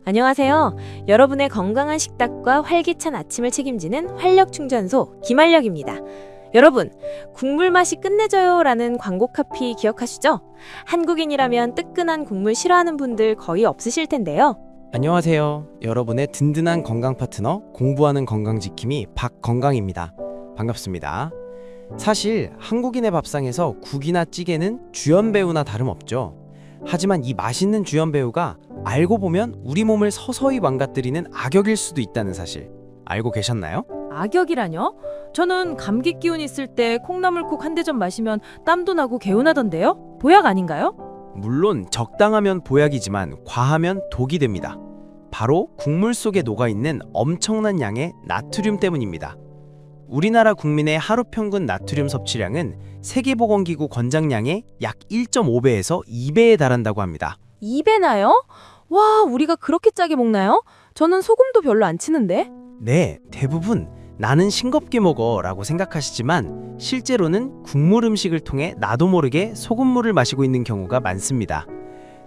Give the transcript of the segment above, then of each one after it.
안녕하세요. 여러분의 건강한 식탁과 활기찬 아침을 책임지는 활력충전소 김활력입니다. 여러분, 국물 맛이 끝내줘요 라는 광고 카피 기억하시죠? 한국인이라면 뜨끈한 국물 싫어하는 분들 거의 없으실 텐데요. 안녕하세요. 여러분의 든든한 건강 파트너 공부하는 건강지킴이 박건강입니다. 반갑습니다. 사실 한국인의 밥상에서 국이나 찌개는 주연배우나 다름없죠. 하지만 이 맛있는 주연배우가 알고 보면 우리 몸을 서서히 망가뜨리는 악역일 수도 있다는 사실 알고 계셨나요? 악역이라뇨? 저는 감기 기운 있을 때 콩나물국 한 대접 마시면 땀도 나고 개운하던데요? 보약 아닌가요? 물론 적당하면 보약이지만 과하면 독이 됩니다. 바로 국물 속에 녹아있는 엄청난 양의 나트륨 때문입니다. 우리나라 국민의 하루 평균 나트륨 섭취량은 세계보건기구 권장량의 약 1.5배에서 2배에 달한다고 합니다. 2배나요? 와, 우리가 그렇게 짜게 먹나요? 저는 소금도 별로 안 치는데? 네, 대부분 나는 싱겁게 먹어 라고 생각하시지만 실제로는 국물 음식을 통해 나도 모르게 소금물을 마시고 있는 경우가 많습니다.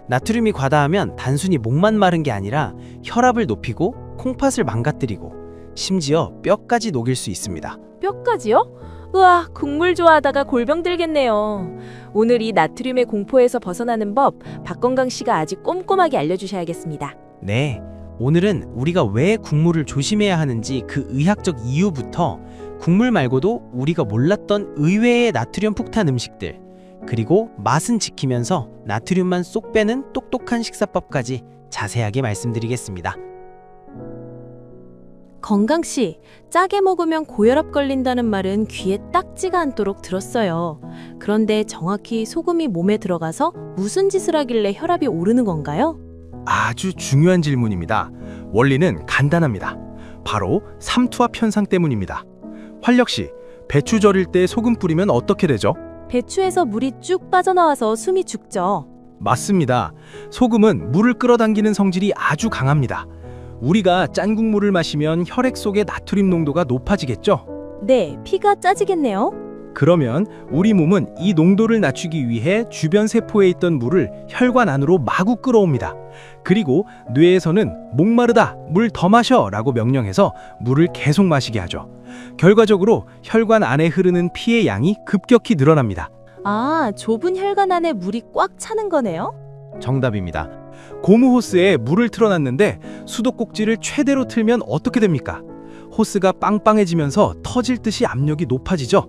나트륨이 과다하면 단순히 목만 마른 게 아니라 혈압을 높이고 콩팥을 망가뜨리고 심지어 뼈까지 녹일 수 있습니다. 뼈까지요? 우와, 국물 좋아하다가 골병 들겠네요. 오늘 이 나트륨의 공포에서 벗어나는 법, 박건강 씨가 아주 꼼꼼하게 알려주셔야겠습니다. 네, 오늘은 우리가 왜 국물을 조심해야 하는지 그 의학적 이유부터 국물 말고도 우리가 몰랐던 의외의 나트륨 폭탄 음식들, 그리고 맛은 지키면서 나트륨만 쏙 빼는 똑똑한 식사법까지 자세하게 말씀드리겠습니다. 건강 씨, 짜게 먹으면 고혈압 걸린다는 말은 귀에 딱지가 않도록 들었어요. 그런데 정확히 소금이 몸에 들어가서 무슨 짓을 하길래 혈압이 오르는 건가요? 아주 중요한 질문입니다. 원리는 간단합니다. 바로 삼투압 현상 때문입니다. 활력씨, 배추 절일 때 소금 뿌리면 어떻게 되죠? 배추에서 물이 쭉 빠져나와서 숨이 죽죠. 맞습니다. 소금은 물을 끌어당기는 성질이 아주 강합니다. 우리가 짠 국물을 마시면 혈액 속의 나트륨 농도가 높아지겠죠? 네, 피가 짜지겠네요. 그러면 우리 몸은 이 농도를 낮추기 위해 주변 세포에 있던 물을 혈관 안으로 마구 끌어옵니다. 그리고 뇌에서는 목마르다, 물 더 마셔 라고 명령해서 물을 계속 마시게 하죠. 결과적으로 혈관 안에 흐르는 피의 양이 급격히 늘어납니다. 아, 좁은 혈관 안에 물이 꽉 차는 거네요? 정답입니다. 고무 호스에 물을 틀어놨는데 수도꼭지를 최대로 틀면 어떻게 됩니까? 호스가 빵빵해지면서 터질 듯이 압력이 높아지죠.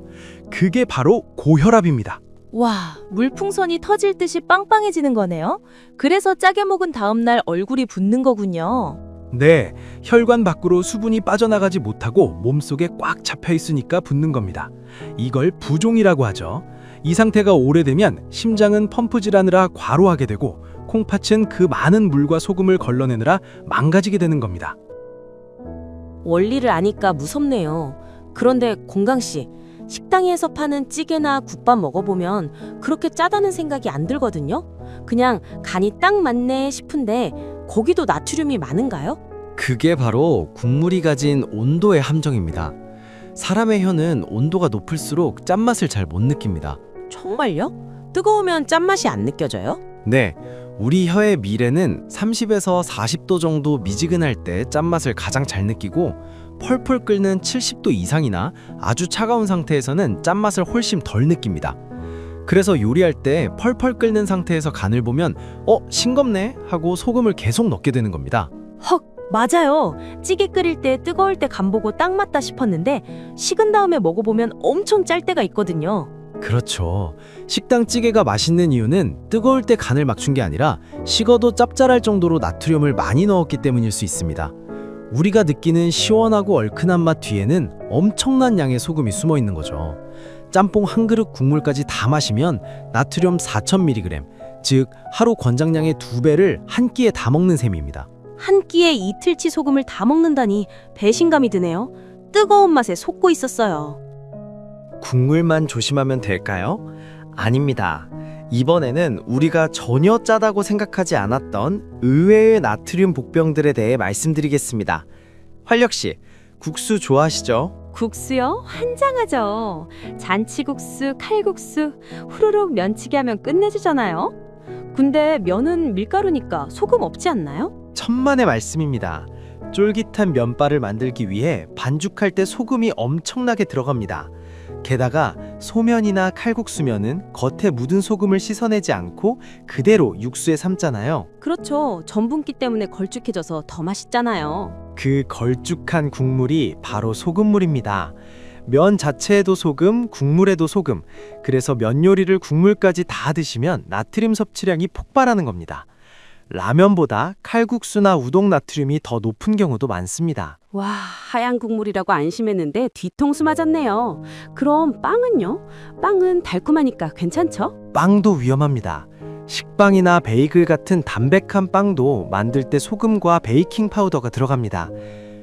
그게 바로 고혈압입니다. 와, 물풍선이 터질 듯이 빵빵해지는 거네요? 그래서 짜게 먹은 다음 날 얼굴이 붓는 거군요. 네, 혈관 밖으로 수분이 빠져나가지 못하고 몸속에 꽉 잡혀 있으니까 붓는 겁니다. 이걸 부종이라고 하죠. 이 상태가 오래되면 심장은 펌프 질하느라 과로하게 되고 콩팥은 그 많은 물과 소금을 걸러내느라 망가지게 되는 겁니다. 원리를 아니까 무섭네요. 그런데 건강씨, 식당에서 파는 찌개나 국밥 먹어보면 그렇게 짜다는 생각이 안 들거든요. 그냥 간이 딱 맞네 싶은데 거기도 나트륨이 많은가요? 그게 바로 국물이 가진 온도의 함정입니다. 사람의 혀는 온도가 높을수록 짠맛을 잘 못 느낍니다. 정말요? 뜨거우면 짠맛이 안 느껴져요? 네, 우리 혀의 미래는 30에서 40도 정도 미지근할 때 짠맛을 가장 잘 느끼고 펄펄 끓는 70도 이상이나 아주 차가운 상태에서는 짠맛을 훨씬 덜 느낍니다. 그래서 요리할 때 펄펄 끓는 상태에서 간을 보면 싱겁네 하고 소금을 계속 넣게 되는 겁니다. 헉, 맞아요. 찌개 끓일 때 뜨거울 때 간 보고 딱 맞다 싶었는데 식은 다음에 먹어보면 엄청 짤 때가 있거든요. 그렇죠. 식당 찌개가 맛있는 이유는 뜨거울 때 간을 맞춘 게 아니라 식어도 짭짤할 정도로 나트륨을 많이 넣었기 때문일 수 있습니다. 우리가 느끼는 시원하고 얼큰한 맛 뒤에는 엄청난 양의 소금이 숨어 있는 거죠. 짬뽕 한 그릇 국물까지 다 마시면 나트륨 4000mg, 즉 하루 권장량의 2배를 한 끼에 다 먹는 셈입니다. 한 끼에 이틀치 소금을 다 먹는다니 배신감이 드네요. 뜨거운 맛에 속고 있었어요. 국물만 조심하면 될까요? 아닙니다. 이번에는 우리가 전혀 짜다고 생각하지 않았던 의외의 나트륨 복병들에 대해 말씀드리겠습니다. 활력씨, 국수 좋아하시죠? 국수요? 환장하죠. 잔치국수, 칼국수, 후루룩 면치기 하면 끝내주잖아요. 근데 면은 밀가루니까 소금 없지 않나요? 천만의 말씀입니다. 쫄깃한 면발을 만들기 위해 반죽할 때 소금이 엄청나게 들어갑니다. 게다가 소면이나 칼국수면은 겉에 묻은 소금을 씻어내지 않고 그대로 육수에 삶잖아요. 그렇죠. 전분기 때문에 걸쭉해져서 더 맛있잖아요. 그 걸쭉한 국물이 바로 소금물입니다. 면 자체에도 소금, 국물에도 소금. 그래서 면 요리를 국물까지 다 드시면 나트륨 섭취량이 폭발하는 겁니다. 라면보다 칼국수나 우동 나트륨이 더 높은 경우도 많습니다. 와, 하얀 국물이라고 안심했는데 뒤통수 맞았네요. 그럼 빵은요? 빵은 달콤하니까 괜찮죠? 빵도 위험합니다. 식빵이나 베이글 같은 담백한 빵도 만들 때 소금과 베이킹 파우더가 들어갑니다.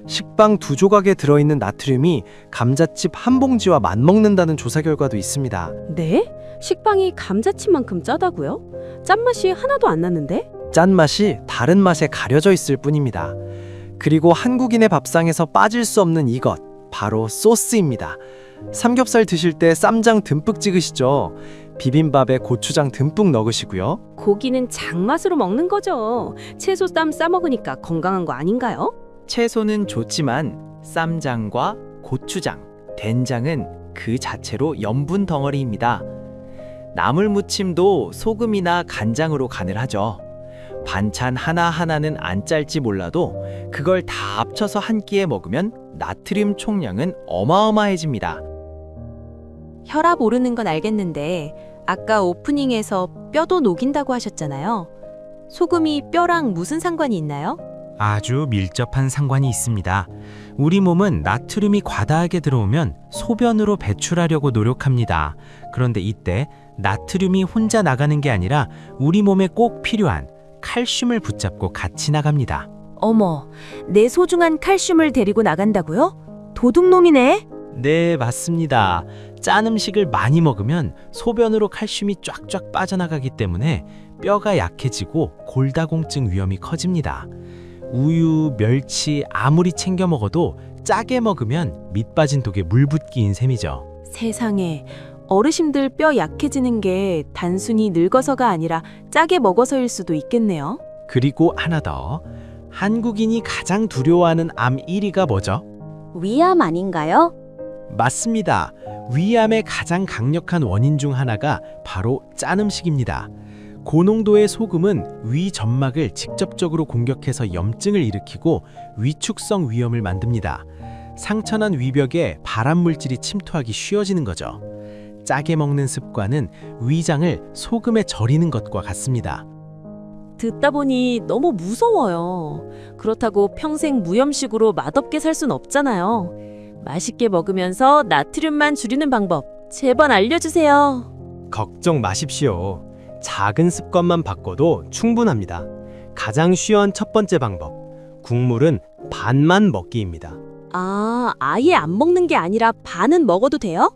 식빵 2조각에 들어있는 나트륨이 감자칩 한 봉지와 맞먹는다는 조사 결과도 있습니다. 네? 식빵이 감자칩만큼 짜다고요? 짠맛이 하나도 안 나는데? 짠맛이 다른 맛에 가려져 있을 뿐입니다. 그리고 한국인의 밥상에서 빠질 수 없는 이것, 바로 소스입니다. 삼겹살 드실 때 쌈장 듬뿍 찍으시죠? 비빔밥에 고추장 듬뿍 넣으시고요. 고기는 장맛으로 먹는 거죠. 채소 쌈 싸먹으니까 건강한 거 아닌가요? 채소는 좋지만 쌈장과 고추장, 된장은 그 자체로 염분 덩어리입니다. 나물 무침도 소금이나 간장으로 간을 하죠. 반찬 하나하나는 안 짤지 몰라도 그걸 다 합쳐서 한 끼에 먹으면 나트륨 총량은 어마어마해집니다. 혈압 오르는 건 알겠는데 아까 오프닝에서 뼈도 녹인다고 하셨잖아요. 소금이 뼈랑 무슨 상관이 있나요? 아주 밀접한 상관이 있습니다. 우리 몸은 나트륨이 과다하게 들어오면 소변으로 배출하려고 노력합니다. 그런데 이때 나트륨이 혼자 나가는 게 아니라 우리 몸에 꼭 필요한 칼슘을 붙잡고 같이 나갑니다. 어머, 내 소중한 칼슘을 데리고 나간다고요? 도둑놈이네. 네, 맞습니다. 짠 음식을 많이 먹으면 소변으로 칼슘이 쫙쫙 빠져나가기 때문에 뼈가 약해지고 골다공증 위험이 커집니다. 우유, 멸치 아무리 챙겨 먹어도 짜게 먹으면 밑 빠진 독에 물 붓기인 셈이죠. 세상에, 어르신들 뼈 약해지는 게 단순히 늙어서가 아니라 짜게 먹어서일 수도 있겠네요. 그리고 하나 더. 한국인이 가장 두려워하는 암 1위가 뭐죠? 위암 아닌가요? 맞습니다. 위암의 가장 강력한 원인 중 하나가 바로 짠 음식입니다. 고농도의 소금은 위 점막을 직접적으로 공격해서 염증을 일으키고 위축성 위염을 만듭니다. 상처난 위벽에 발암 물질이 침투하기 쉬워지는 거죠. 짜게 먹는 습관은 위장을 소금에 절이는 것과 같습니다. 듣다 보니 너무 무서워요. 그렇다고 평생 무염식으로 맛없게 살 순 없잖아요. 맛있게 먹으면서 나트륨만 줄이는 방법 제발 알려주세요. 걱정 마십시오. 작은 습관만 바꿔도 충분합니다. 가장 쉬운 첫 번째 방법, 국물은 반만 먹기입니다. 아, 아예 안 먹는 게 아니라 반은 먹어도 돼요?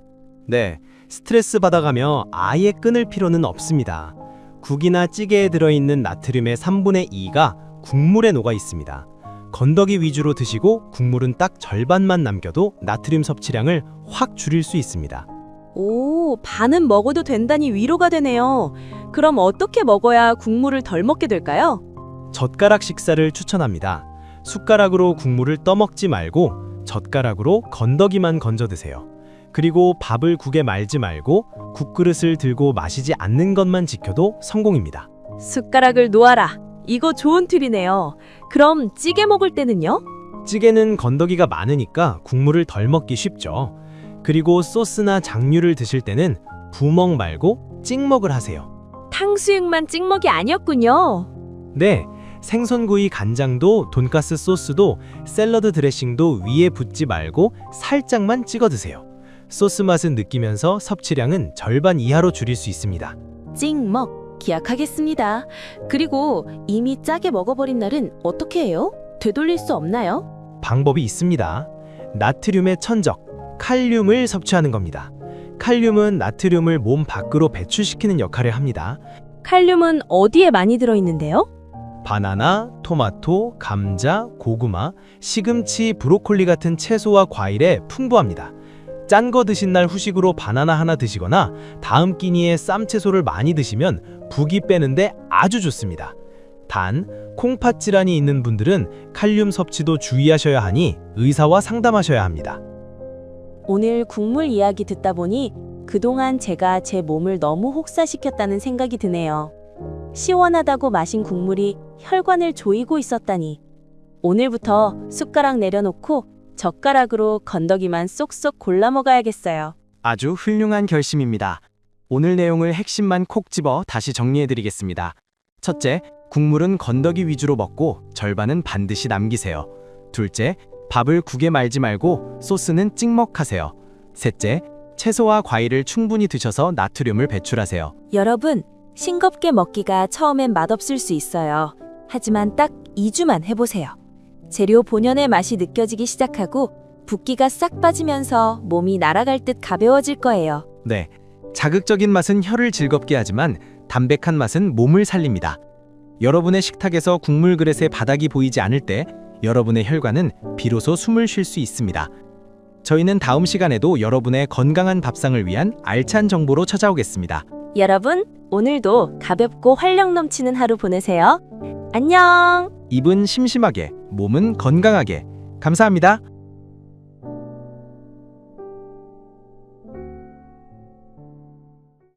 네, 스트레스 받아가며 아예 끊을 필요는 없습니다. 국이나 찌개에 들어있는 나트륨의 3분의 2가 국물에 녹아 있습니다. 건더기 위주로 드시고 국물은 딱 절반만 남겨도 나트륨 섭취량을 확 줄일 수 있습니다. 오, 반은 먹어도 된다니 위로가 되네요. 그럼 어떻게 먹어야 국물을 덜 먹게 될까요? 젓가락 식사를 추천합니다. 숟가락으로 국물을 떠먹지 말고 젓가락으로 건더기만 건져 드세요. 그리고 밥을 국에 말지 말고 국그릇을 들고 마시지 않는 것만 지켜도 성공입니다. 숟가락을 놓아라. 이거 좋은 팁이네요. 그럼 찌개 먹을 때는요? 찌개는 건더기가 많으니까 국물을 덜 먹기 쉽죠. 그리고 소스나 장류를 드실 때는 부먹 말고 찍먹을 하세요. 탕수육만 찍먹이 아니었군요. 네, 생선구이 간장도 돈가스 소스도 샐러드 드레싱도 위에 붓지 말고 살짝만 찍어 드세요. 소스 맛은 느끼면서 섭취량은 절반 이하로 줄일 수 있습니다. 찍먹 기약하겠습니다. 그리고 이미 짜게 먹어버린 날은 어떻게 해요? 되돌릴 수 없나요? 방법이 있습니다. 나트륨의 천적, 칼륨을 섭취하는 겁니다. 칼륨은 나트륨을 몸 밖으로 배출시키는 역할을 합니다. 칼륨은 어디에 많이 들어있는데요? 바나나, 토마토, 감자, 고구마, 시금치, 브로콜리 같은 채소와 과일에 풍부합니다. 짠 거 드신 날 후식으로 바나나 하나 드시거나 다음 끼니에 쌈채소를 많이 드시면 붓기 빼는데 아주 좋습니다. 단, 콩팥 질환이 있는 분들은 칼륨 섭취도 주의하셔야 하니 의사와 상담하셔야 합니다. 오늘 국물 이야기 듣다 보니 그동안 제가 제 몸을 너무 혹사시켰다는 생각이 드네요. 시원하다고 마신 국물이 혈관을 조이고 있었다니. 오늘부터 숟가락 내려놓고 젓가락으로 건더기만 쏙쏙 골라 먹어야겠어요. 아주 훌륭한 결심입니다. 오늘 내용을 핵심만 콕 집어 다시 정리해드리겠습니다. 첫째, 국물은 건더기 위주로 먹고 절반은 반드시 남기세요. 둘째, 밥을 국에 말지 말고 소스는 찍먹하세요. 셋째, 채소와 과일을 충분히 드셔서 나트륨을 배출하세요. 여러분, 싱겁게 먹기가 처음엔 맛없을 수 있어요. 하지만 딱 2주만 해보세요. 재료 본연의 맛이 느껴지기 시작하고 붓기가 싹 빠지면서 몸이 날아갈 듯 가벼워질 거예요. 네, 자극적인 맛은 혀를 즐겁게 하지만 담백한 맛은 몸을 살립니다. 여러분의 식탁에서 국물 그릇에 바닥이 보이지 않을 때 여러분의 혈관은 비로소 숨을 쉴 수 있습니다. 저희는 다음 시간에도 여러분의 건강한 밥상을 위한 알찬 정보로 찾아오겠습니다. 여러분, 오늘도 가볍고 활력 넘치는 하루 보내세요. 안녕! 입은 심심하게, 몸은 건강하게. 감사합니다.